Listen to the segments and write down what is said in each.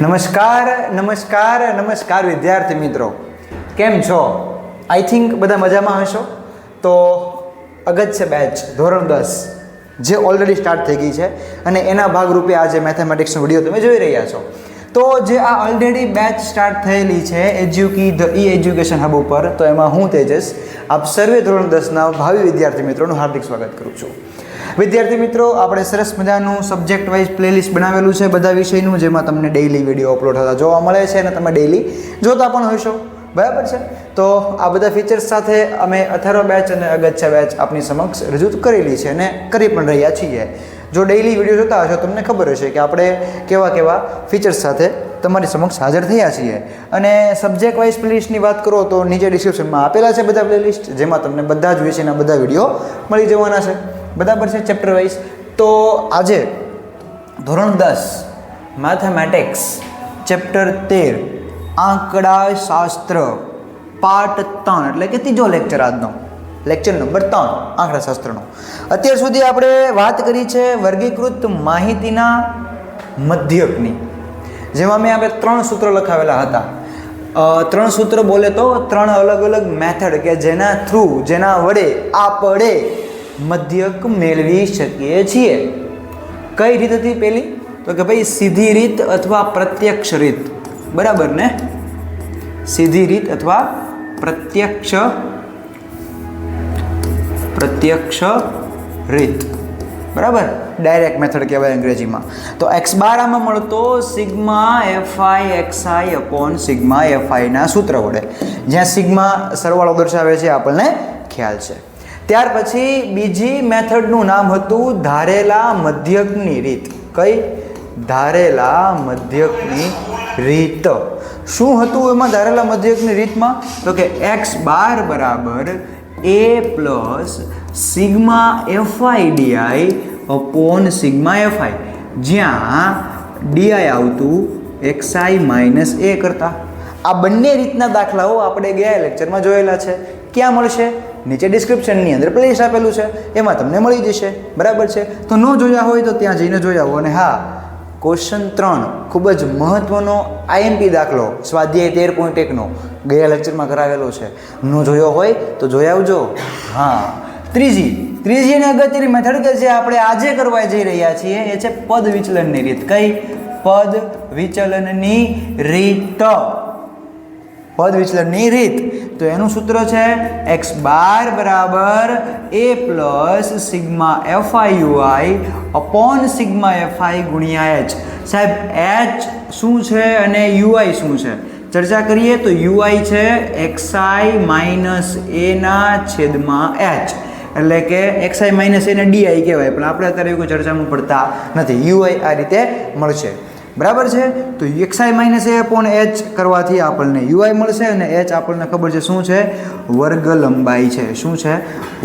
નમસ્કાર વિદ્યાર્થી મિત્રો, કેમ છો? આઈ થિંક બધા મજામાં હશો. તો અગત્ય બેચ ધોરણ 10 જે ઓલરેડી સ્ટાર્ટ થઈ ગઈ છે અને એના ભાગરૂપે આજે મેથેમેટિક્સનો વિડીયો તમે જોઈ રહ્યા છો. તો જે આ ઓલરેડી બેચ સ્ટાર્ટ થયેલી છે એજ્યુકી ધ ઈ એજ્યુકેશન હબ ઉપર, તો એમાં હું તેજસ આપ સર્વે ધોરણ 10ના ભાવિ વિદ્યાર્થી મિત્રોનું હાર્દિક સ્વાગત કરું છું. વિદ્યાર્થી મિત્રો, આપણે સરસ મજાનું સબ્જેક્ટ વાઇઝ પ્લેલિસ્ટ બનાવેલું છે બધા વિષયનું, જેમાં તમને ડેઇલી વિડીયો અપલોડ થતા જોવા મળે છે અને તમે ડેઇલી જોતા પણ હોશો, બરાબર છે? તો આ બધા ફીચર્સ સાથે અમે અથર્વ બેચ અને અગત્ય બેચ આપની સમક્ષ રજૂ કરેલી છે અને કરી પણ રહ્યા છીએ. જો ડેઇલી વિડીયો જોતા હશો તમને ખબર હશે કે આપણે કેવા કેવા ફીચર્સ સાથે તમારી સમક્ષ હાજર થયા છીએ. અને સબ્જેક્ટ વાઇઝ પ્લેલિસ્ટની વાત કરો તો નીચે ડિસ્ક્રિપ્શનમાં આપેલા છે બધા પ્લેલિસ્ટ, જેમાં તમને બધા જ વિષયના બધા વિડીયો મળી જવાના છે, બરાબર છે, ચેપ્ટર વાઇઝ. તો આજે ધોરણ 10 મેથેમેટિક્સ ચેપ્ટર 13 આંકડાશાસ્ત્ર પાર્ટ 3 એટલે કે ત્રીજો લેક્ચર, આજનો લેક્ચર નંબર 3 આંકડાશાસ્ત્રનો. અત્યાર સુધી આપણે વાત કરી છે વર્ગીકૃત માહિતીના મધ્યકની, જેમાં મેં આપણે 3 સૂત્રો લખાવેલા હતા. 3 સૂત્ર બોલે તો 3 અલગ અલગ મેથડ કે જેના વડે આપણે મધ્યક મેળવી શકીએ છીએ. કઈ રીત હતી પેલી? તો કે ભાઈ સીધી રીત અથવા પ્રત્યક્ષ રીત, બરાબર ને? સીધી રીત અથવા પ્રત્યક્ષ રીત, બરાબર? ડાયરેક્ટ મેથડ કહેવાય અંગ્રેજીમાં. તો x12 આમાં મળતો sigma fi xi upon sigma fi ના સૂત્ર વડે, જ્યાં સિગ્મા સરવાળો દર્શાવે છે આપણને ખ્યાલ છે. ત્યાર પછી બીજી મેથડનું નામ હતું ધારેલા મધ્યકની રીત. કઈ? ધારેલા મધ્યકની રીત. શું હતું એમાં ધારેલા મધ્યકની રીતમાં? તો કે x12 બરાબર a plus sigma fi di upon sigma fi, જ્યાં di આવતું xi માઇનસ a કરતા. આ બંને રીતના દાખલાઓ આપણે ગયા લેક્ચરમાં જોયેલા છે. ક્યાં મળશે? નીચે ડિસ્ક્રિપ્શનની અંદર પ્લેલિસ્ટ આપેલું છે, એમાં તમને મળી જશે, બરાબર છે? તો ન જોયા હોય તો ત્યાં જઈને જોઈ આવો. અને હા, ક્વેશ્ચન 3 ખૂબ જ મહત્વનો આઈએમપી દાખલો સ્વાધ્યાય 13.1નો ગયા લેક્ચરમાં કરાવેલો છે. ન જોયો હોય તો જોઈ આવજો. હા, ત્રીજી અને અગત્યની મેથડ કે જે આપણે આજે કરવા જઈ રહ્યા છીએ એ છે પદ વિચલનની રીત. કઈ? પદ વિચલનની રીત. પદ વિચલનની રીત. તો એનું સૂત્ર છે x12 બરાબર a plus sigma fi ui upon sigma fi ગુણ્યા h. સાહેબ, h શું છે અને ui શું છે ચર્ચા કરીએ. તો ui છે xi માઇનસ a ના છેદમાં h, એટલે કે xi માઇનસ a ને di કહેવાય, પણ આપણે અત્યારે કોઈ ચર્ચામાં પડતા નથી. ui આ રીતે મળશે, બરાબર છે? તો xi minus a upon h કરવાથી આપણને ui મળશે અને h આપણને ખબર છે શું છે? વર્ગ લંબાઈ છે. શું છે?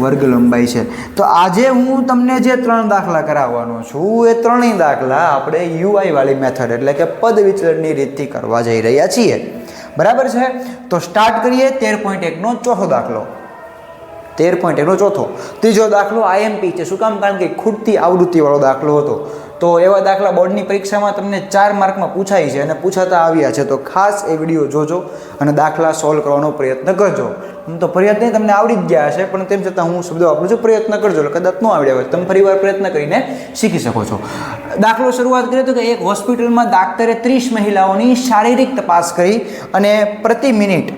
વર્ગ લંબાઈ છે. તો આજે હું તમને જે 3 દાખલા કરાવવાનો છું એ 3 દાખલા આપણે ui વાળી મેથડ એટલે કે પદ વિચલનની રીતથી કરવા જઈ રહ્યા છીએ, બરાબર છે? તો સ્ટાર્ટ કરીએ 13.1નો ચોથો દાખલો. 13.1નો ચોથો. ત્રીજો દાખલો આઈએમપી છે. શું કામ? કારણ કે ખૂટતી આવૃત્તિવાળો દાખલો હતો. તો એવા દાખલા બોર્ડની પરીક્ષામાં તમને 4 માર્કમાં પૂછાય છે અને પૂછાતા આવ્યા છે. તો ખાસ એ વિડીયો જોજો અને દાખલા સોલ્વ કરવાનો પ્રયત્ન કરજો. હું તો પ્રયત્ન તમને આવડી જ ગયા હશે, પણ તેમ છતાં હું શબ્દો વાપરું છું, પ્રયત્ન કરજો. એટલે કદાચ ન આવડ્યા હોય તમે ફરીવાર પ્રયત્ન કરીને શીખી શકો છો. દાખલો શરૂઆત કરીએ તો કે એક હોસ્પિટલમાં દાક્તરે 30 મહિલાઓની શારીરિક તપાસ કરી અને પ્રતિ મિનિટ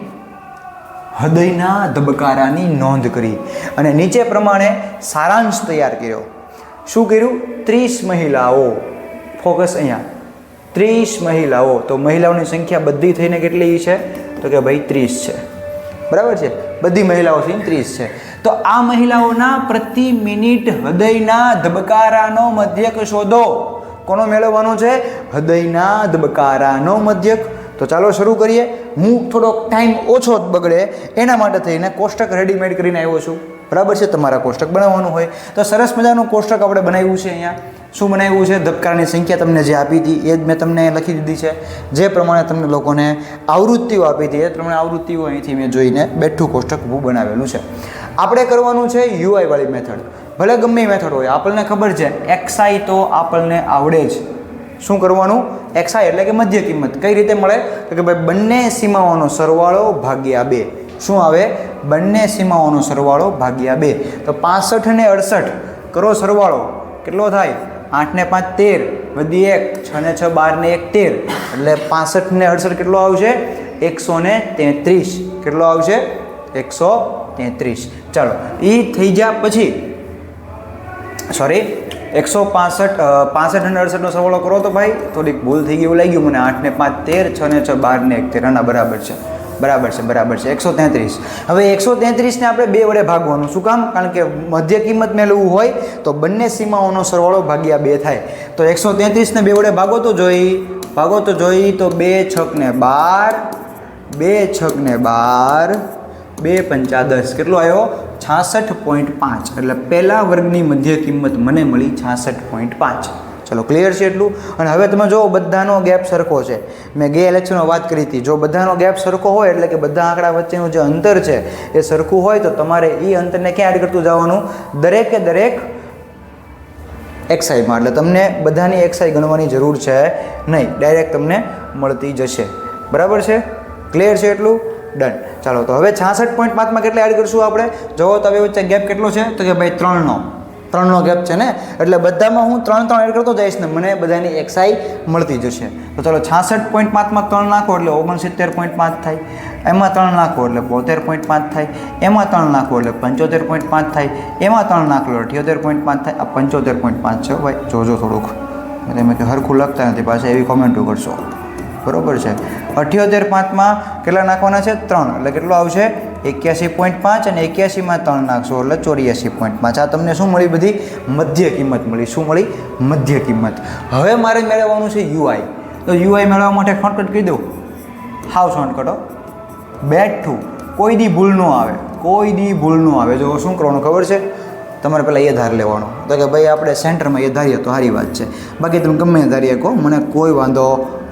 હૃદયના ધબકારાની નોંધ કરી અને નીચે પ્રમાણે સારાંશ તૈયાર કર્યો. શું કર્યું? 30 મહિલાઓ, ફોકસ અહીંયા, 30 મહિલાઓ. તો મહિલાઓની સંખ્યા બધી થઈને કેટલી છે? તો કે ભાઈ 30 છે, બરાબર છે? બધી મહિલાઓ થઈને 30 છે. તો આ મહિલાઓના પ્રતિ મિનિટ હૃદયના ધબકારાનો મધ્યક શોધો. કોનો મેળવવાનો છે? હૃદયના ધબકારાનો મધ્યક. તો ચાલો શરૂ કરીએ. હું થોડોક ટાઈમ ઓછો બગડે એના માટે થઈને કોષ્ટક રેડીમેડ કરીને આવ્યો છું, બરાબર છે? તમારા કોષ્ટક બનાવવાનું હોય તો સરસ મજાનું કોષ્ટક આપણે બનાવ્યું છે. અહીંયા શું બનાવ્યું છે? ધબકારાની સંખ્યા તમને જે આપી હતી એ જ મેં તમને લખી દીધી છે. જે પ્રમાણે તમને લોકોને આવૃત્તિઓ આપી હતી એ પ્રમાણે આવૃત્તિઓ અહીંથી મેં જોઈને બેઠું કોષ્ટક ઊભું બનાવેલું છે. આપણે કરવાનું છે યુઆઈ વાળી મેથડ. ભલે ગમે એ મેથડ હોય, આપણને ખબર છે xi તો આપણને આવડે જ, શું કરવાનું? એક્સઆઈ એટલે કે મધ્ય કિંમત. કઈ રીતે મળે? તો કે ભાઈ બંને સીમાઓનો સરવાળો ભાગ્યા 2. શું આવે? બંને સીમાઓનો સરવાળો ભાગ્યા 2. તો 65 ને 68 કરો સરવાળો, કેટલો થાય? 8 ને 5 13, વધી 1, 6 ને 6 12 ને 1 13, એટલે 65 ને 68 કેટલો આવશે? 133. કેટલો આવશે? 133. ચાલો એ થઈ ગયા પછી સોરી 165 65 અને 68 નો સરવાળો કરો તો ભાઈ થોડીક ભૂલ થઈ ગઈ એવું લાગ્યું મને. 8 ને 5 13, 6 ને 6 12 ને 1 13. ના બરાબર છે, બરાબર છે, બરાબર છે. 133. હવે 133 ને આપણે 2 વડે ભાગવાનું. શું કામ? કારણ કે મધ્ય કિંમત મેળવવું હોય તો બંને સીમાઓનો સરવાળો ભાગ્યા 2 થાય. તો 133 ને 2 વડે ભાગો તો જોઈ તો 2 6 ને 12, 2 6 ને 12, 2 5 10. કેટલો આવ્યો? 66.5. એટલે પહેલા વર્ગની મધ્ય કિંમત મને મળી 66.5. ચલો ક્લિયર છે એટલું. અને હવે તમે જો બધાનો ગેપ સરખો છે. મેં ગયા લેક્ચરમાં વાત કરી હતી, જો બધાનો ગેપ સરખો હોય એટલે કે બધા આંકડા વચ્ચેનું જે અંતર છે એ સરખું હોય તો તમારે એ અંતરને ક્યાં એડ કરતું જવાનું? દરેકે દરેક એક્સઆઈમાં. એટલે તમને બધાની એક્સઆઈ ગણવાની જરૂર છે નહીં, ડાયરેક્ટ તમને મળતી જશે. બરાબર છે? ક્લિયર છે એટલું? ડન. ચાલો તો હવે 66.5માં કેટલા એડ કરશું આપણે? જોવો તો હવે વચ્ચે ગેપ કેટલો છે? તો કે ભાઈ 3નો ગેપ છે ને, એટલે બધામાં હું 3 એડ કરતો જઈશ ને મને બધાની એક્સઆઈ મળતી જશે. તો ચાલો 66.5માં 3 નાખો એટલે 69.5 થાય, એમાં 3 નાખો એટલે 72.5 થાય, એમાં 3 નાખો એટલે 75.5 થાય, એમાં 3 નાખો એટલે 78.5 થાય. આ 75.5 છે ભાઈ, જોજો થોડુંક, તમે કે હરખું લખતા નથી પાછા એવી કોમેન્ટો કરશો. બરાબર છે? 78.5માં કેટલા નાખવાના છે? 3. એટલે કેટલો આવશે? 81.5. અને 81માં 3 નાખશો એટલે 84.5. આ તમને શું મળી? બધી મધ્ય કિંમત મળી. શું મળી? મધ્ય કિંમત. હવે મારે મેળવવાનું છે યુઆઈ. તો યુઆઈ મેળવવા માટે શોર્ટકટ કહી દઉં. હાવ શોર્ટકટ. બેઠું, કોઈ દી ભૂલ ન આવે, કોઈ દી ભૂલ ન આવે. જો શું કરવાનું ખબર છે? તમારે પહેલાં એ ધાર લેવાનો. તો કે ભાઈ આપણે સેન્ટરમાં એ ધારીએ તો સારી વાત છે, બાકી તમે ગમે એ ધારીએ કહો, મને કોઈ વાંધો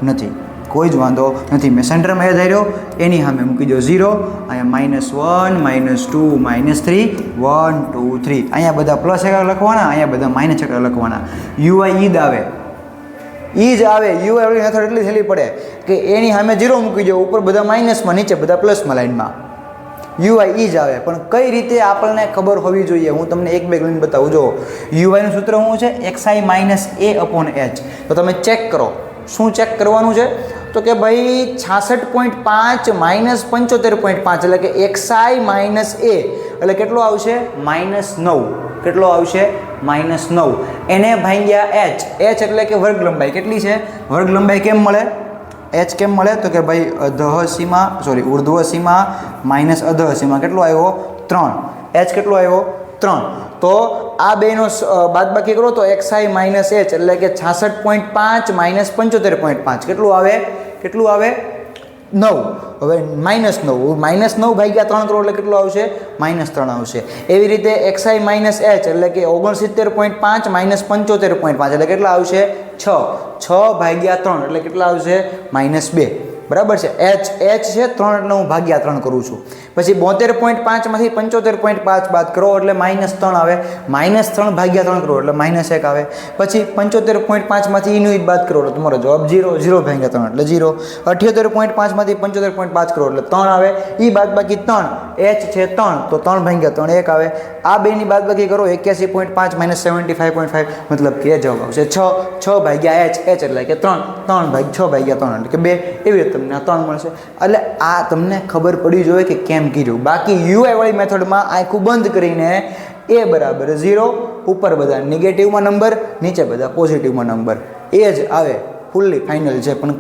નથી, કોઈ જ વાંધો નથી. મેં સેન્ટરમાં એ ધાર્યો, એની સામે મૂકી દો 0. અહીંયા -1, -2, -3, 1 2 3. અહીંયા બધા પ્લસ એક લખવાના, અહીંયા બધા માઇનસ એક લખવાના. યુઆઈ ઈ જ આવે, ઈ જ આવે. યુઆઈ મેથડ એટલી થયેલી પડે કે એની સામે 0 મૂકી દો, ઉપર બધા માઇનસમાં, નીચે બધા પ્લસમાં લાઈનમાં. યુઆઈ ઈ જ આવે. પણ કઈ રીતે આપણને ખબર હોવી જોઈએ, હું તમને એક બે ગણીને બતાવું. જો યુઆઈનું સૂત્ર શું છે? xi - a/h. તો તમે ચેક કરો. શું ચેક કરવાનું છે? તો કે ભાઈ 66.5 - 75.5 એટલે કે xi - a એટલે કેટલો આવશે? -9. કેટલો આવશે? -9. એને ભાગ્યા h. h એટલે કે વર્ગ લંબાઈ. કેટલી છે વર્ગ લંબાઈ? કેમ મળે h? કેમ મળે? તો કે ભાઈ અધઃ સીમા ઉર્ધ્વ સીમા માઇનસ અધઃ સીમા. કેટલો આવ્યો? 3. h કેટલો આવ્યો? 3. તો આ બેનો બાદબાકી કરો તો xi - h એટલે કે 66.5 - 75.5 કેટલું આવે? કેટલું આવે? 9. હવે -9 ભાગ્યા 3 કરો એટલે કેટલું આવશે? -3 આવશે. એવી રીતે xi - h એટલે કે 69.5 - 75.5 એટલે કેટલા આવશે? 6 ભાગ્યા 3 એટલે કેટલા આવશે? -2. બરાબર છે? h છે 3 એટલે હું ભાગ્યા 3 કરું છું. પછી 72.5 માંથી 75.5 બાદ કરો એટલે -3 આવે. -3 ભાગ્યા 3 કરો એટલે -1 આવે. પછી 75.5 માંથી એનું બાદ કરો એટલે તમારો જવાબ 0. 0 ભાગ્યા 3 એટલે 0. 78.5 માંથી 75.5 કરો એટલે 3 આવે. એ બાદ બાકી 3 h છે 3 તો 3 ભાગ્યા 3 1 આવે. આ બેની બાદ બાકી કરો 81.5 - 75.5 મતલબ કે જવાબ આવશે 6 ભાગ્યા h એટલે કે 3 6 ભાગ્યા 3 એટલે કે 2. એવી રીતે તમને 3 મળશે. એટલે આ તમને ખબર પડી જોઈએ કે કેમ કીધું. બાકી યુઆઈ વાળી મેથડમાં આખું બંધ કરીને a બરાબર 0, ઉપર બધા નેગેટિવમાં નંબર, નીચે બધા પોઝિટિવમાં નંબર, એ જ આવે. ફૂલ્લી ફાઇનલ છે. પણ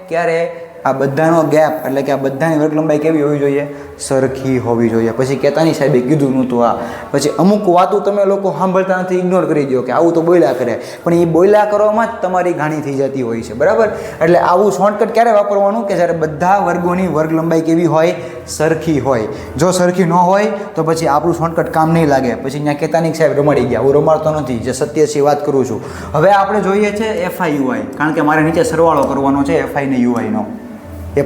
ક્યારે આ બધાનો ગેપ એટલે કે આ બધાની વર્ગ લંબાઈ કેવી હોવી જોઈએ? સરખી હોવી જોઈએ. પછી કેતાની સાહેબે કીધું નહોતું આ. પછી અમુક વાતો તમે લોકો સાંભળતા નથી, ઇગ્નોર કરી દો કે આવું તો બોલ્યા કરે, પણ એ બોલ્યા કરવામાં જ તમારી ઘાણી થઈ જતી હોય છે. બરાબર? એટલે આવું શોર્ટકટ ક્યારે વાપરવાનું? કે જ્યારે બધા વર્ગોની વર્ગ લંબાઈ કેવી હોય? સરખી હોય. જો સરખી ન હોય તો પછી આપણું શોર્ટકટ કામ નહીં લાગે. પછી અહીંયા કેતાની સાહેબ રમાડી ગયા. હું રમાડતો નથી, જે સત્ય છે વાત કરું છું. હવે આપણે જોઈએ છે FI/UI, કારણ કે મારે નીચે સરવાળો કરવાનો છે FI ને UI નો.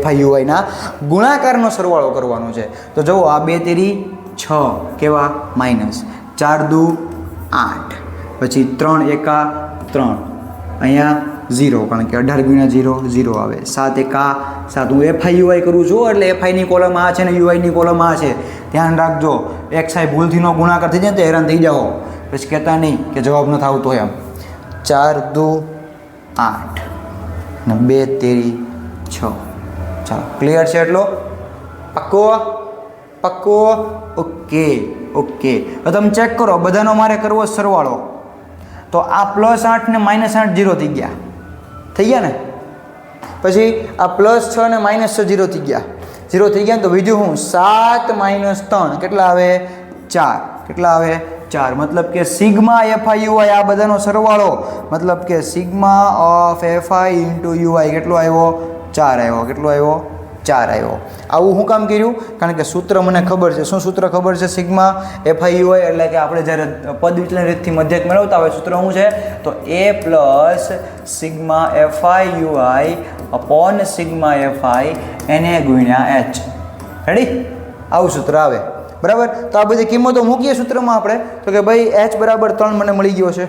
FI/UI ના ગુણાકારનો સરવાળો કરવાનો છે. તો જુઓ, આ 2 તેરી 6 કેવા? -4 2 8, પછી 3 એકા 3, અહીંયા 0, કારણ કે 18 ગુણ્યા 0 0 આવે. 7 એકા 7. હું એફઆઈ યુઆઈ કરું છું એટલે એફઆઈની કોલમ આ છે ને યુઆઈની કોલમ આ છે. ધ્યાન રાખજો, એક્સઆઈ ભૂલથી નો ગુણાકાર થઈ જાય તો હેરાન થઈ જાઓ, પછી કહેતા નહીં કે જવાબ નથી આવતો એમ. 4 2 8 ને 2 તેરી 6. ચાલો ક્લિયર છે એટલો? પક્કો પક્કો? Okay okay. તો તમે ચેક કરો, બધાનો મારે કરવો સરવાળો. તો આ +8 ને -8 0 થઈ ગયા ને? પછી આ +6 ને -6 0 થઈ ગયા. 0 થઈ ગયા ને તો બીજું હું 7 - 3 કેટલા આવે? 4. કેટલા આવે? 4. મતલબ કે સિગ્મા એફઆઈ યુઆઈ આ બધાનો સરવાળો, મતલબ કે sigma of FI into UI કેટલો આવ્યો? 4 આવ્યો. કેટલો આવ્યો? 4 આવ્યો. આવું શું કામ કર્યું? કારણ કે સૂત્ર મને ખબર છે. શું સૂત્ર ખબર છે? સિગ્મા એફઆઈ યુઆઈ એટલે કે આપણે જ્યારે પદ વિચલન રીતથી મધ્યક મેળવતા હોય સૂત્ર શું છે? તો a plus sigma FI UI upon sigma FI એને ગુણ્યા h. રેડી? આવું સૂત્ર આવે. બરાબર? તો આ બધી કિંમતો મૂકીએ સૂત્રમાં આપણે, તો કે ભાઈ h બરાબર 3 મને મળી ગયો છે.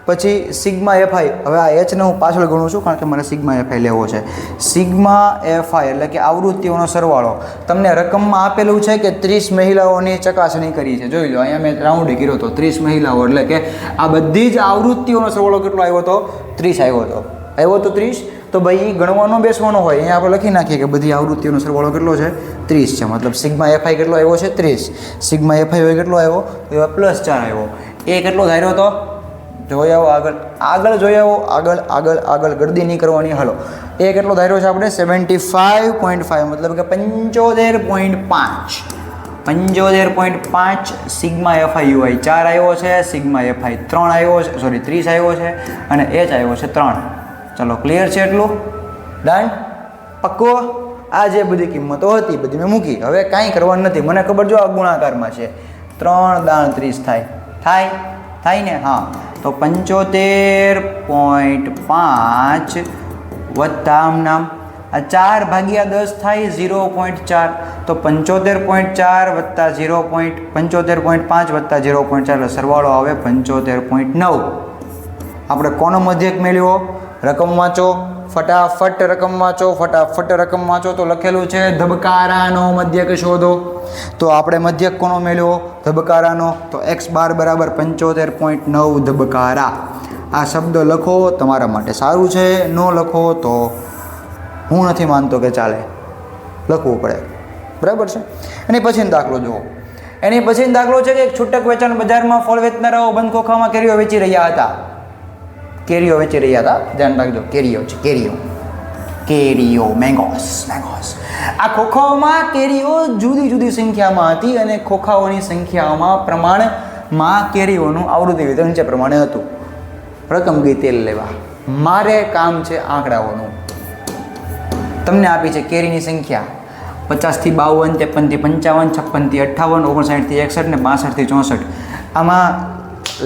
પછી સિગ્મા એફઆઈ, હવે આ એચને હું પાછળ ગણું છું કારણ કે મારે સિગ્મા એફઆઈ લેવો છે. સિગ્મા એફઆઈ એટલે કે આવૃત્તિઓનો સરવાળો. તમને રકમમાં આપેલું છે કે 30 મહિલાઓની ચકાસણી કરી છે. જોઈ લો, અહીંયા મેં રાઉન્ડ કર્યો હતો. 30 મહિલાઓ એટલે કે આ બધી જ આવૃત્તિઓનો સરવાળો કેટલો આવ્યો હતો? 30 આવ્યો હતો. આવ્યો તો 30. તો ભાઈ ગણવાનો બેસવાનો હોય, અહીંયા આપણે લખી નાખીએ કે બધી આવૃત્તિઓનો સરવાળો કેટલો છે? 30 છે. મતલબ સિગ્મા એફઆઈ કેટલો આવ્યો છે? 30. સિગ્મા એફઆઈ હોય કેટલો આવ્યો? તો એવા +4 આવ્યો. એ કેટલો ધાર્યો હતો? જોઈ આવો આગળ, આગળ જોઈ આવો, આગળ આગળ આગળ ગરદી નહીં કરવાની. હાલો, એ કેટલો ધાર્યો છે આપણે? 75.5, મતલબ કે 75.5. 75.5 સિગ્મા એફઆઈ યુઆઈ 4 આવ્યો છે, સિગ્મા એફઆઈ 3 આવ્યો છે, સોરી 30 આવ્યો છે, અને એચ આવ્યો છે 3. ચલો ક્લિયર છે એટલું? ડન? પક્કો? આ જે બધી કિંમતો હતી બધી મેં મૂકી. હવે કાંઈ કરવાનું નથી. મને ખબર જો આ ગુણાકારમાં છે, 3 દાણ 30 થાય ને? હા. તો 75.5 વત્તા આમ નામ આ 4 ભાગ્યા 10 થાય 0.4. તો 75.4 વત્તા 75.5 વત્તા 0.4 એટલે સરવાળો આવે 75.9. આપણે કોનો મધ્યક મેળવ્યો? રકમ વાંચો ફટાફટ, રકમ વાંચો ફટાફટ, રકમ વાંચો. તો લખેલું છે ધબકારાનો મધ્યક શોધો. તો આપણે મધ્યક કોનો મેળવ્યો? ધબકારાનો. તો x12 બરાબર 75.9 ધબકારા. આ શબ્દ લખો, તમારા માટે સારું છે. ન લખો તો હું નથી માનતો કે ચાલે, લખવું પડે. બરાબર છે? એની પછીનો દાખલો જુઓ. એની પછીનો દાખલો છે કે એક છૂટક વેચાણ બજારમાં ફળ વેચનારાઓ બંધ ખોખામાં કેરીઓ વેચી રહ્યા હતા. ધ્યાન રાખજો, કેરીઓ છે, કેરીઓ, મેંગોસ. આ ખોખાઓમાં કેરીઓ જુદી જુદી સંખ્યામાં હતી અને ખોખાઓની સંખ્યાઓમાં પ્રમાણમાં કેરીઓનું આવૃત્તિ વિતરણ નીચે પ્રમાણે હતું. રકમ ગઈ તેલ લેવા. મારે કામ છે આંકડાઓનું. તમને આપી છે કેરીની સંખ્યા 50 થી 52, 53 થી 55, 56 થી 58, 59 થી 61 ને 62 થી 64. આમાં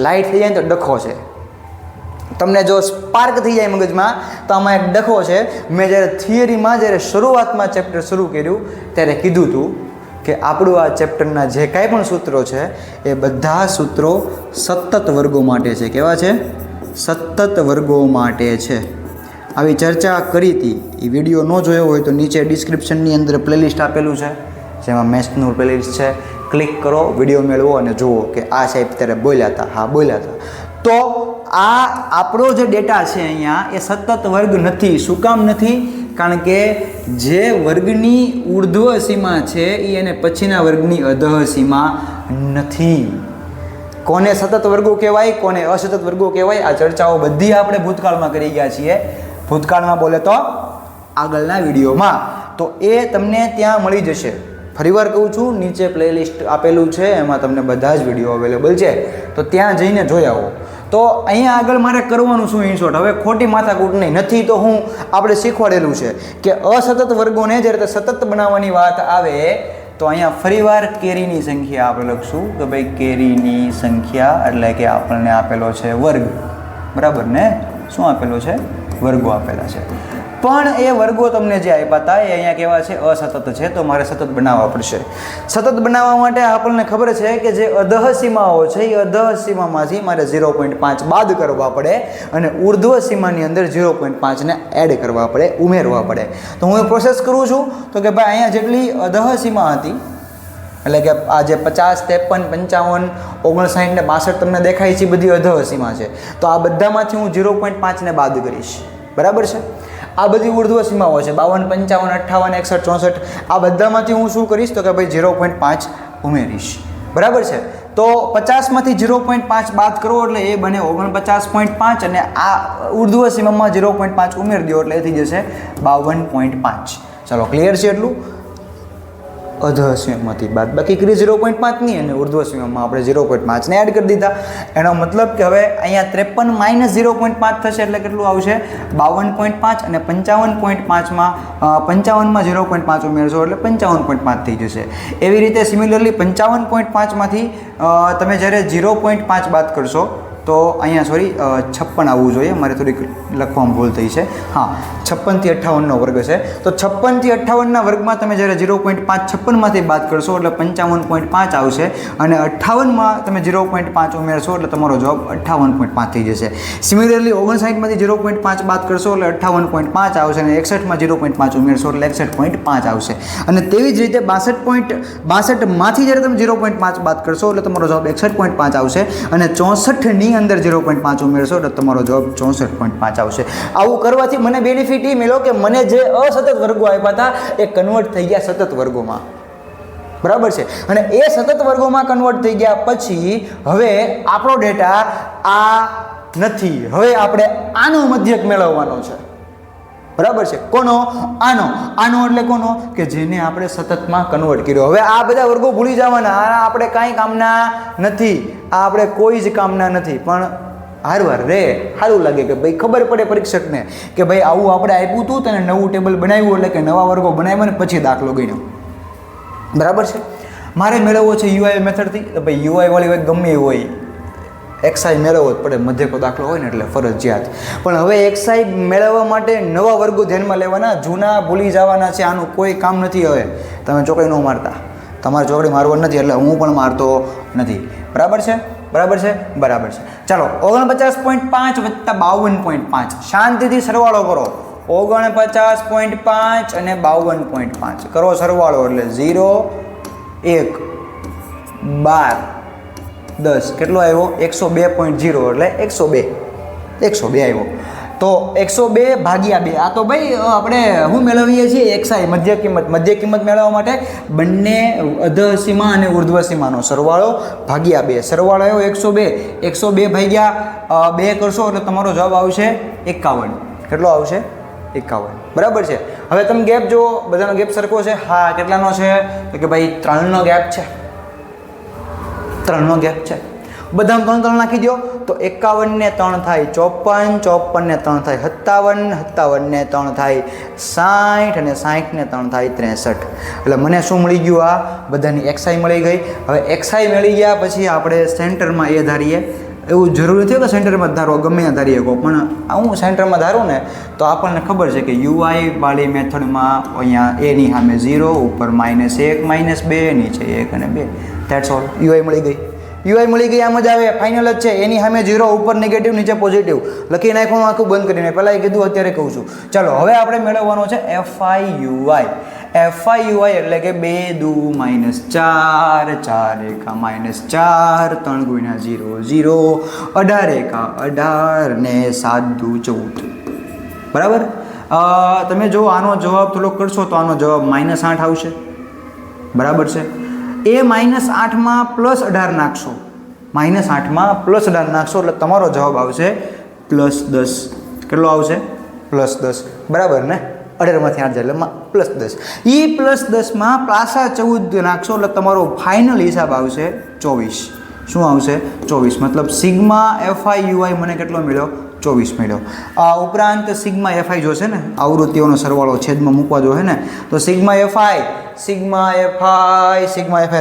લાઇટ થઈ જાય તો ડખો છે. તમને જો સ્પાર્ક થઈ જાય મગજમાં તો આમાં એક ડખો છે. મેં જ્યારે થિયરીમાં જ્યારે શરૂઆતમાં ચેપ્ટર શરૂ કર્યું ત્યારે કીધું હતું કે આપણું આ ચેપ્ટરના જે કાંઈ પણ સૂત્રો છે એ બધા સૂત્રો સતત વર્ગો માટે છે. કેવા છે? સતત વર્ગો માટે છે. આવી ચર્ચા કરી હતી. એ વિડીયો ન જોયો હોય તો નીચે ડિસ્ક્રિપ્શનની અંદર પ્લેલિસ્ટ આપેલું છે, જેમાં મેથ્સનું પ્લેલિસ્ટ છે. ક્લિક કરો, વિડીયો મેળવો અને જુઓ કે આ સાહેબ ત્યારે બોલ્યા હતા. હા, બોલ્યા હતા. તો આ આપણો જે ડેટા છે અહીંયા એ સતત વર્ગ નથી. શું કામ નથી? કારણ કે જે વર્ગની ઉર્ધ્વ સીમા છે એ એને પછીના વર્ગની અધઃ સીમા નથી. કોને સતત વર્ગો કહેવાય, કોને અસતત વર્ગો કહેવાય, આ ચર્ચાઓ બધી આપણે ભૂતકાળમાં કરી ગયા છીએ. ભૂતકાળમાં બોલે તો આગળના વિડીયોમાં. તો એ તમને ત્યાં મળી જશે. ફરીવાર કહું છું, નીચે પ્લેલિસ્ટ આપેલું છે, એમાં તમને બધા જ વિડીયો અવેલેબલ છે. તો ત્યાં જઈને જોઈ આવો. તો અહીંયા આગળ મારે કરવાનું શું ઇનશોર્ટ? હવે ખોટી માથાકૂટ નહીં નથી. તો હું આપણે શીખવાડેલું છે કે અસતત વર્ગોને જ્યારે સતત બનાવવાની વાત આવે તો અહીંયા ફરીવાર કેરીની સંખ્યા આપણે લખશું કે ભાઈ કેરીની સંખ્યા એટલે કે આપણને આપેલો છે વર્ગ. બરાબર ને? શું આપેલો છે? વર્ગો આપેલા છે. પણ એ વર્ગો તમને જે આપ્યા હતા એ અહીંયા કેવા છે અસતત છે, તો મારે સતત બનાવવા પડશે. સતત બનાવવા માટે આપણને ખબર છે કે જે અધઃ સીમાઓ છે એ અધઃ સીમામાંથી મારે 0.5 બાદ કરવા પડે અને ઉર્ધ્વ સીમાની અંદર 0.5ને એડ કરવા પડે, ઉમેરવા પડે. તો હું એ પ્રોસેસ કરું છું તો કે ભાઈ અહીંયા જેટલી અધઃ સીમા હતી એટલે કે આ જે 50, 53, 55, 59 ને 62 તમને દેખાય છે બધી અધઃ સીમા છે, તો આ બધામાંથી હું 0.5ને બાદ કરીશ. બરાબર છે. આ બધી ઉર્ધ્વ સીમાઓ છે 52, 55, 58, 61, 64, આ બધામાંથી હું શું કરીશ તો કે ભાઈ 0.5 ઉમેરીશ. બરાબર છે. તો 50માંથી 0.5 બાદ કરો એટલે એ બને 49.5 અને આ ઉર્ધ્વ સીમામાં 0.5 ઉમેરી દો એટલે એ થઈ જશે 52.5. ચાલો ક્લિયર છે એટલું? અધઃ સીમામાંથી બાદ બાકી કરી 0.5 ની અને ઉર્ધ્વ સીમામાં આપણે 0.5ને એડ કરી દીધા. એનો મતલબ કે હવે અહીંયા 53 માઇનસ 0.5 થશે એટલે કેટલું આવશે 52.5 અને 55.5માં 55માં 0.5 ઉમેરશો એટલે 55.5 થઈ જશે. એવી રીતે સિમિલરલી 55.5માંથી તમે જ્યારે 0.5 બાદ કરશો તો અહીંયા સોરી 56 આવવું જોઈએ, મારે થોડીક લખવામાં ભૂલ થઈ છે. હા 56 થી 58નો વર્ગ છે, તો 56 થી 58ના વર્ગમાં તમે જ્યારે 0.5 56માંથી બાદ કરશો એટલે 55.5 આવશે અને 58માં તમે 0.5 ઉમેરશો એટલે તમારો જવાબ 58.5 થઈ જશે. સિમિલરલી 59માંથી 0.5 બાદ કરશો એટલે 58.5 આવશે અને 61માં 0.5 ઉમેરશો એટલે 61.5 આવશે. અને તેવી જ રીતે 62માંથી જ્યારે તમે 0.5 બાદ કરશો એટલે તમારો જવાબ 61.5 આવશે અને 64ની અંદર 0.5 ઉમેરશો એટલે તમારો જવાબ 64.5 આવશે. આવું કરવાથી મને બેનિફિટ એ મળ્યો કે મને જે અસતત વર્ગો આપ્યા હતા એ કન્વર્ટ થઈ ગયા સતત વર્ગોમાં. બરાબર છે. અને એ સતત વર્ગોમાં કન્વર્ટ થઈ ગયા પછી હવે આપણો ડેટા આ નથી, હવે આપણે આનો મધ્યક મેળવવાનો છે. બરાબર છે. કોનો? આનો. આનો એટલે કોનો? કે જેને આપણે સતતમાં કન્વર્ટ કર્યો. હવે આ બધા વર્ગો ભૂલી જવાના, આ આપણે કાંઈ કામના નથી, આ આપણે કોઈ જ કામના નથી. પણ હારવાર રે સારું લાગે કે ભાઈ ખબર પડે પરીક્ષકને કે ભાઈ આવું આપણે આપ્યું હતું તને નવું ટેબલ બનાવ્યું એટલે કે નવા વર્ગો બનાવ્યા ને પછી દાખલો ગણ્યો. બરાબર છે. મારે મેળવવો છે યુઆઈ મેથડથી, તો ભાઈ યુઆઈ વાળી હોય ગમે એ હોય એક્સઆઈ મેળવવો જ પડે, મધ્યકો દાખલો હોય ને એટલે ફરજિયાત. પણ હવે એક્સઆઈ મેળવવા માટે નવા વર્ગો ધ્યાનમાં લેવાના, જૂના ભૂલી જવાના છે. આનું કોઈ કામ નથી. હવે તમે ચોકડી ન મારતા, તમારે ચોકડી મારવાની નથી એટલે હું પણ મારતો નથી. બરાબર છે? બરાબર છે? બરાબર છે. ચાલો 49.5 વત્તા 52.5 શાંતિથી સરવાળો કરો. 49.5 અને 52.5 કરો સરવાળો એટલે 0, 1, 12, 10 કેટલો આવ્યો? 102.0 એટલે 102 આવ્યો. તો 102 ભાગ્યા 2 આ તો ભાઈ આપણે શું મેળવીએ છીએ? એક્સઆઈ મધ્ય કિંમત મેળવવા માટે બંને અધઃ સીમા અને ઉર્ધ્વ સીમાનો સરવાળો ભાગ્યા 2. સરવાળો આવ્યો 102. 102 ભાગ્યા 2 કરશો એટલે તમારો જવાબ આવશે 51. કેટલો આવશે? 51. બરાબર છે. હવે તમે ગેપ જુઓ, બધાનો ગેપ સરખો છે? હા. કેટલાનો છે? તો કે ભાઈ 3નો ગેપ છે. 3નો ગેપ છે. બધામાં 3 નાખી દો તો 51 ને 3 થાય 54, 54 ને 3 થાય 57, 57 ને 3 થાય 60 અને 60 ને 3 થાય 63. એટલે મને શું મળી ગયું? આ બધાની એક્સઆઈ મળી ગઈ. હવે એક્સઆઈ મળી ગયા પછી આપણે સેન્ટરમાં એ ધારીએ. એવું જરૂરી નથી કે સેન્ટરમાં ધારો, ગમે ત્યાં ધારીએ કહો, પણ હું સેન્ટરમાં ધારું ને તો આપણને ખબર છે કે યુઆઈ વાળી મેથડમાં અહીંયા એની સામે 0, ઉપર -1, -2, નીચે 1 અને 2. That's all. યુઆઈ મળી ગઈ. યુઆઈ મળી ગઈ. આમ જ આવે, ફાઇનલ જ છે. એની સામે 0, ઉપર નેગેટિવ, નીચે પોઝિટિવ લખી નાખવાનું, આખું બંધ કરીને. પહેલાં એ કીધું, અત્યારે કહું છું. ચાલો હવે આપણે મેળવવાનો છે એફઆઈ યુઆઈ. એફઆઈ યુઆઈ એટલે કે 2 દુ -4, 4 એકા -4, 3 ગુણ્યા 0, 0, 18 એકા 18 ને 7 દુ 14. બરાબર. તમે જો આનો જવાબ થોડોક કરશો તો આનો જવાબ -8 આવશે. બરાબર છે. એ -8માં +18 નાખશો, -8માં +18 નાખશો એટલે તમારો જવાબ આવશે +10. કેટલો આવશે? +10. બરાબર ને? 18માંથી 8 જાય એટલે +10. એ +10માં પાછા 14 નાખશો એટલે તમારો ફાઇનલ હિસાબ આવશે 24. શું આવશે? 24. મતલબ સિગ્મા એફઆઈ યુઆઈ મને કેટલો મળ્યો? 24 મળ્યો. આ ઉપરાંત સિગ્મા એફઆઈ જોશે ને, આવૃત્તિઓનો સરવાળો છેદમાં મૂકવા જોઈએ ને, તો સિગ્મા એફઆઈ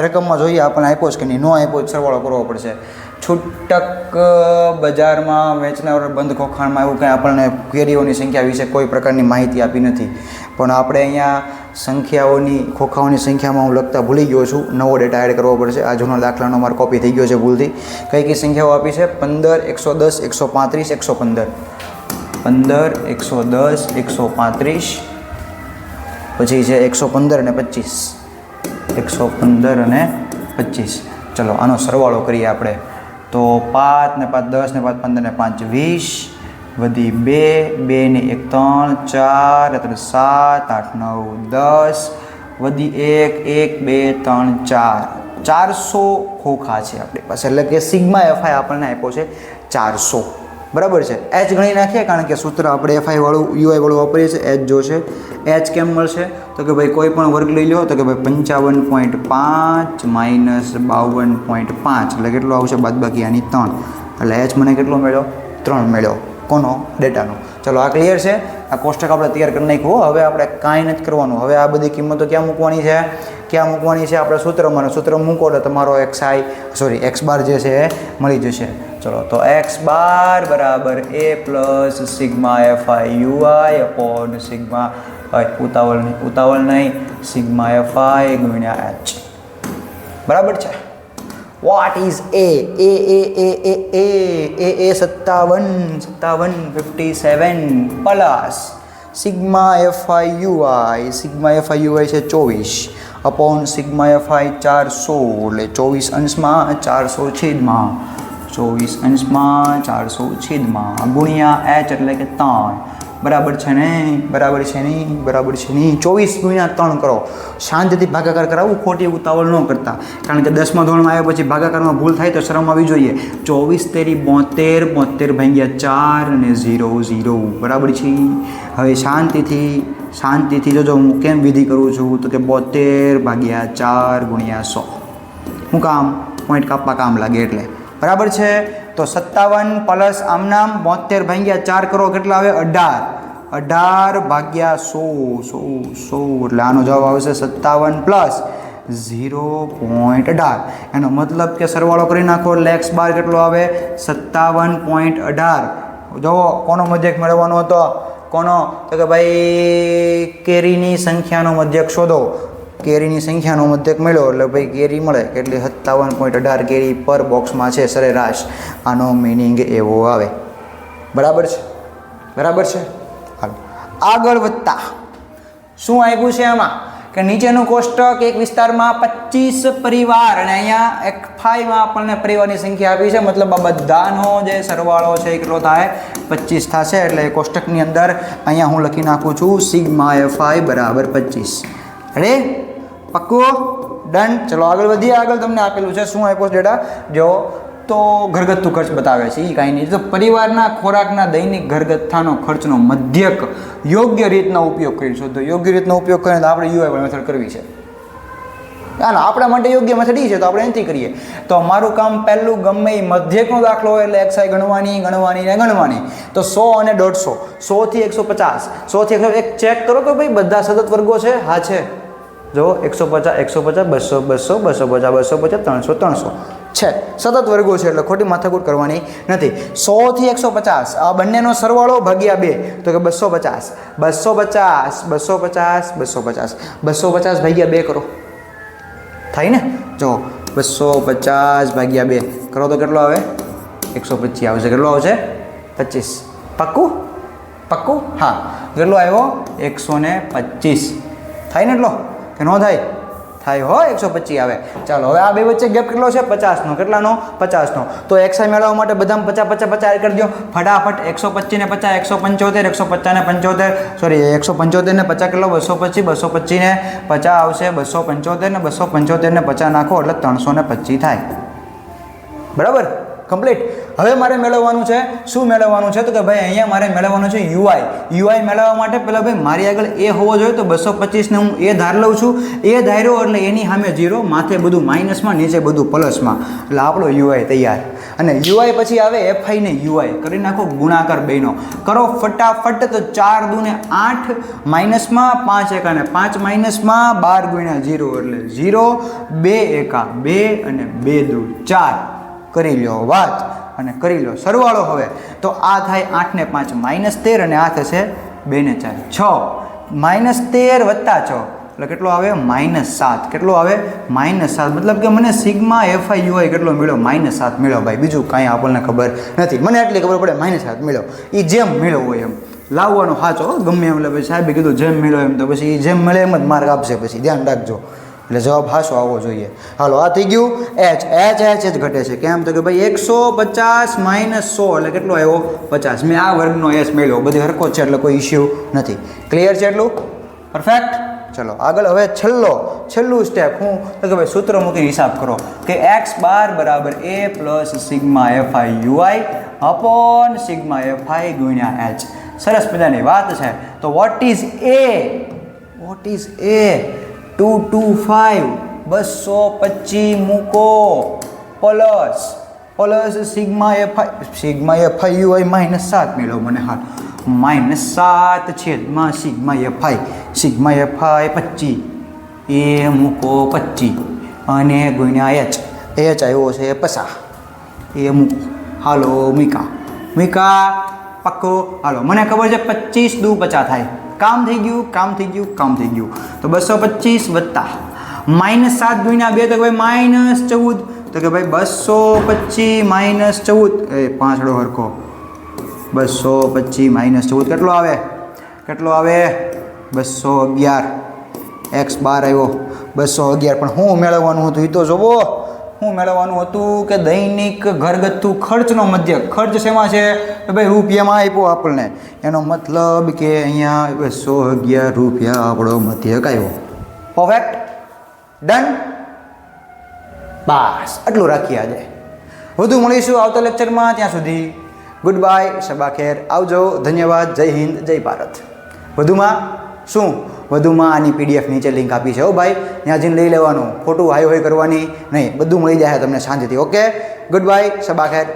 રકમમાં જોઈએ આપણને આપ્યો છે કે નહીં, નો આપ્યો સરવાળો કરવો પડશે. છૂટક બજારમાં વેચનાર બંધ ખોખાણમાં એવું કંઈ આપણને કેરીઓની સંખ્યા વિશે કોઈ પ્રકારની માહિતી આપી નથી, પણ આપણે અહીંયા ખોખાઓની સંખ્યામાં હું લખતા ભૂલી ગયો છું, નવો ડેટા એડ કરવો પડશે. આ જૂનો દાખલાનો મારો કોપી થઈ ગયો છે ભૂલથી. કઈ કઈ સંખ્યાઓ આપી છે? 15, 110, 135, 115. 15, 110, 135, પછી છે 115 અને 25. 115 અને 25. ચલો આનો સરવાળો કરીએ આપણે. તો 5 ને 5 10 ને 5 15 ને 5 20, વધી 2, 2 ને 1 3, 4 3 7 8 9 10, વધી 1 1 2 3 4, 400 ખોખા છે આપણી પાસે. એટલે કે સિગ્મા એફઆઈ આપણને આપ્યો છે 400. બરાબર છે. એચ ગણી નાખીએ, કારણ કે સૂત્ર આપણે એફઆઈ વાળું યુઆઈ વાળું વાપરીએ છીએ. એચ જોશે. એચ કેમ મળશે? તો કે ભાઈ કોઈ પણ વર્ગ લઈ લો, તો કે ભાઈ 55.5 માઇનસ 52.5 એટલે કેટલો આવશે? બાદબાકી આની 3. એટલે એચ મને કેટલો મળ્યો? 3 મળ્યો. કોનો? ડેટાનો. ચલો આ ક્લિયર છે. આ કોષ્ટક આપણે તૈયાર કરી નાખ્યું. હવે આપણે કાંઈ નથી કરવાનું. હવે આ બધી કિંમતો ક્યાં મૂકવાની છે? આપણે સૂત્ર મૂકો એટલે તમારો એક્સ બાર જે છે એ મળી જશે. ચલો તો એક્સ બાર બરાબર a plus sigma FI UI upon sigma ઉતાવળ નહીં સિગ્મા એફઆઈ ગુણ્યા એચ. બરાબર છે. What is A 57 plus sigma FI UI છે 24 અપોન સિગ્મા એફઆઈ 400 એટલે 24 અંશમાં 400 છેદમાં ગુણ્યા એચ એટલે કે 3. બરાબર છે ને? 24 ગુણ્યા 3 કરો. શાંતિથી ભાગાકાર કરાવવું, ખોટી ઉતાવળ ન કરતા, કારણ કે 10મા ધોરણમાં આવ્યા પછી ભાગાકારમાં ભૂલ થાય તો શરમ આવી જોઈએ. 24 તેરી 72, 72 ભાગ્યા 4 અને 0 0. બરાબર છે. હવે શાંતિથી જોજો હું કેમ વિધિ કરું છું, તો કે 72 ભાગ્યા 4 ગુણ્યા 100. હું કામ પોઈન્ટ કાપવા કામ લાગે એટલે. બરાબર છે. તો 57 પ્લસ આમનામ 72 ભાગ્યા 4 કરો, કેટલા આવે? 18 ભાગ્યા 100 એટલે આનો જવાબ આવશે 57 પ્લસ 0.18. એનો મતલબ કે સરવાળો કરી નાખો એટલે એક્સ બાર કેટલો આવે? 57.18. જો કોનો મધ્યક મેળવવાનો હતો? કોનો? તો કે ભાઈ કેરીની સંખ્યાનો મધ્યક શોધો. કેરીની સંખ્યાનો મધ્યક મળ્યો એટલે ભાઈ કેરી મળે કેટલી? 57.18 કેરી પર બોક્સમાં છે સરેરાશ. આનો મિનિંગ એવો આવે. બરાબર છે. હાલો આગળ વધતા શું આપ્યું છે આમાં? કે નીચેનું કોષ્ટક એક વિસ્તારમાં 25 પરિવાર અને અહીંયા એફઆઈમાં આપણને પરિવારની સંખ્યા આપી છે, મતલબ આ બધાનો જે સરવાળો છે એ કેટલો થાય? 25 થશે. એટલે એ કોષ્ટકની અંદર અહીંયા હું લખી નાખું છું સિગ્મા એફઆઈ બરાબર 25. રેડી? પક્કું? ડન. ચલો આગળ વધીએ. આગળ તમને આપેલું છે શું આપ્યું ડેટા જો, તો ઘરગથ્થુ ખર્ચ બતાવે છે. એ કાંઈ નહીં, તો પરિવારના ખોરાકના દૈનિક ઘરગથ્થાનો ખર્ચનો મધ્યક યોગ્ય રીતનો ઉપયોગ કરીશું. તો યોગ્ય રીતનો ઉપયોગ કરીને તો આપણે યુઆઈ મેથડ કરવી છે. આપણા માટે યોગ્ય મેથડ એ છે તો આપણે એનાથી કરીએ. તો મારું કામ પહેલું ગમે એ મધ્યકનો દાખલો હોય એટલે એક્સઆઈ ગણવાની. તો 100 અને 150, 100 થી 150, 100 થી 100 એક ચેક કરો કે ભાઈ બધા સતત વર્ગો છે. હા છે. જો 150, 150, 200, 200, 250, 250, 300 છે. સતત વર્ગો છે એટલે ખોટી માથાકૂટ કરવાની નથી. 100 થી 150 આ બંનેનો સરવાળો ભાગ્યા 2, તો કે 250. 250 ભાગ્યા 2 કરો. થાય ને? જો 250 ભાગ્યા 2 કરો તો કેટલો આવે? 125 આવશે. કેટલો આવશે? 25. પક્કું? હા. કેટલો આવ્યો? 125. થાય ને? એટલો કે ન થાય? થાય હો. 125 આવે. ચાલો હવે આ બે વચ્ચે ગેપ કેટલો છે? 50નો. કેટલાનો? 50નો. તો એક્સઆઈ મેળવવા માટે બધામાં 50 એડ કરી દો ફટાફટ. 125 ને 50 175, 150 ને 75, સોરી 175 ને 50 કેટલો? 225, 225 ને 50 આવશે. 275 ને 275 ને 50 નાખો એટલે 325 થાય. બરાબર? કમ્પ્લીટ. હવે મારે મેળવવાનું છે શું મેળવવાનું છે તો કે ભાઈ અહીંયા મારે મેળવવાનું છે યુઆઈ મેળવવા માટે પહેલાં ભાઈ મારી આગળ એ હોવો જોઈએ તો 225 ને હું એ ધાર લઉં છું. એ ધાર્યો એટલે એની સામે 0, માથે બધું માઇનસમાં, નીચે બધું પ્લસમાં, એટલે આપણો યુઆઈ તૈયાર. અને યુઆઈ પછી આવે એફઆઈ ને યુઆઈ કરી નાખો ગુણાકાર બેનો કરો ફટાફટ. તો 4 દૂને 8, માઇનસમાં 5 એકા ને 5 માઇનસમાં 12 ગુણ્યા 0 એટલે 0, 2 એકા 2 અને 2 દૂ 4. કરી લ્યો વાત અને કરી લો સરવાળો. હવે તો આ થાય 8 ને 5 -13 અને આ થશે 2 ને 4 6, -13 વત્તા 6 એટલે કેટલો આવે -7. કેટલો આવે -7. મતલબ કે મને સિગ્મા એફઆઈ યુઆઈ કેટલો મળ્યો -7 મળ્યો ભાઈ. બીજું કાંઈ આપણને ખબર નથી. મને એટલી ખબર પડે -7 મળ્યો. એ જેમ મળ્યો હોય એમ લાવવાનો સાચો ગમે એમ. એટલે પછી સાહેબે કીધું જેમ મળ્યો એમ તો પછી જેમ મળે એમ જ માર્ક આપશે. પછી ધ્યાન રાખજો એટલે જવાબ હાસો આવવો જોઈએ. હાલો આ થઈ ગયું એચ જ ઘટે છે. કેમ તો કે ભાઈ 150 - 100 એટલે કેટલો આવ્યો 50. મેં આ વર્ગનો એસ મેળવ્યો. બધી હરખો છે એટલે કોઈ ઇસ્યુ નથી. ક્લિયર છે એટલું? પરફેક્ટ. ચલો આગળ હવે છેલ્લું સ્ટેપ હું તો કે ભાઈ સૂત્ર મૂકીને હિસાબ કરો કે x બાર બરાબર a plus sigma FI UI upon sigma FI ગુણ્યા એચ. સરસ મજાની વાત છે. તો વોટ ઇઝ એ 225 225 મૂકો પ્લસ સિગ્મા એફઆઈ યુઆઈ -7 મેળવો મને. હા -7 છેદમાં સિગ્મા એફઆઈ 25 એ મૂકો 25 અને ગુણ્યા એચ આવ્યો છે 50 એ મૂકો. હાલો મીકા પક્કો. હાલો મને ખબર છે 25 દુ 50 થાય. કામ થઈ ગયું. તો 225 વત્તા -7 ગુણ્યા 2 તો ભાઈ -14. તો કે ભાઈ 225 -14 એ પાંચડો હરખો 225 -14 કેટલો આવે 211. x બાર આવ્યો 211. પણ શું મેળવવાનું હતું એ તો જોવો. શું મેળવવાનું હતું કે દૈનિક ઘરગથ્થુ ખર્ચનો મધ્ય. ખર્ચ શેમાં છે તો ભાઈ રૂપિયામાં આપ્યો આપણને. એનો મતલબ કે અહીંયા 211 રૂપિયા આપણો મધ્યક આવ્યો. પરફેક્ટ. ડન. બસ આટલું રાખીએ આજે. વધુ મળીશું આવતા લેક્ચરમાં. ત્યાં સુધી ગુડ બાય, શબા ખેર, આવજો, ધન્યવાદ, જય હિન્દ, જય ભારત. વધુમાં આની PDF નીચે લિંક આપી છે હો ભાઈ. ત્યાં જઈને લઈ લેવાનું. ખોટું હાઈ કરવાની નહીં. બધું મળી જાય તમને શાંતિથી. ઓકે ગુડ બાય, શબા ખેર.